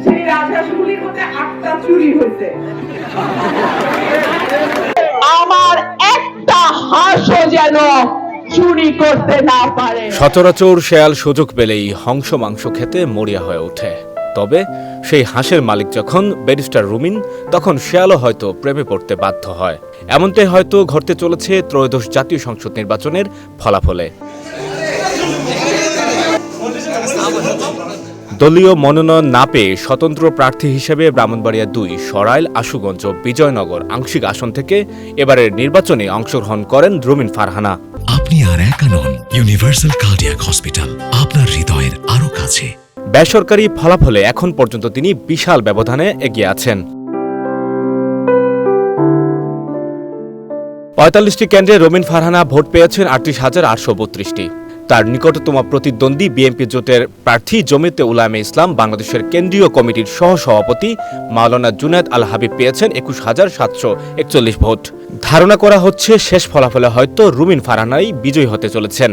সেই রাজহাঁসগুলির মধ্যে 8টা চুরি হয়েছে। আমার একটা হাঁসও যেন চুরি করতে না পারে। সচরাচর শেয়াল সুযোগ পেলেই হংস মাংস খেতে মরিয়া হয়ে ওঠে। তবে সেই হাঁসের মালিক যখন ব্যারিস্টার রুমিন, তখন শেয়ালও হয়তো প্রেমে পড়তে বাধ্য হয়। এমনটাই হয়তো ঘটতে চলেছে ত্রয়োদশ জাতীয় সংসদ নির্বাচনের ফলাফলে। দলীয় মনোনয়ন না পেয়ে স্বতন্ত্র প্রার্থী হিসেবে ব্রাহ্মণবাড়িয়া ২, সরাইল, আশুগঞ্জ, বিজয়নগর আংশিক আসন থেকে এবারের নির্বাচনে অংশগ্রহণ করেন রুমিন ফারহানা। আপনি আর একা নন, ইউনিভার্সাল কার্ডিয়াক হসপিটাল আপনার হৃদয়ের আরো কাছে। বেসরকারি ফলাফলে এখন পর্যন্ত তিনি বিশাল ব্যবধানে এগিয়ে আছেন। ৪৫টি কেন্দ্রে রুমিন ফারহানা ভোট পেয়েছেন ৩৮,৮৩২টি। তার নিকটতম প্রতিদ্বন্দ্বী বিএনপি জোটের প্রার্থী জমিয়তে উলামায়ে ইসলাম বাংলাদেশের কেন্দ্রীয় কমিটির সহসভাপতি মাওলানা জুনায়েদ আল হাবিব পেয়েছেন ২১,৭৪১ ভোট। ধারণা করা হচ্ছে শেষ ফলাফলে হয়তো রুমিন ফারহানাই বিজয়ী হতে চলেছেন।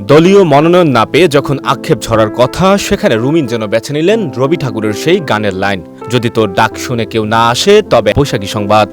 দলীয় মনোনয়ন না পেয়ে যখন আক্ষেপ ঝরার কথা, সেখানে রুমিন যেন বেছে নিলেন রবি ঠাকুরের সেই গানের লাইন, যদি তোর ডাক শুনে কেউ না আসে তবে বৈশাখী সংবাদ।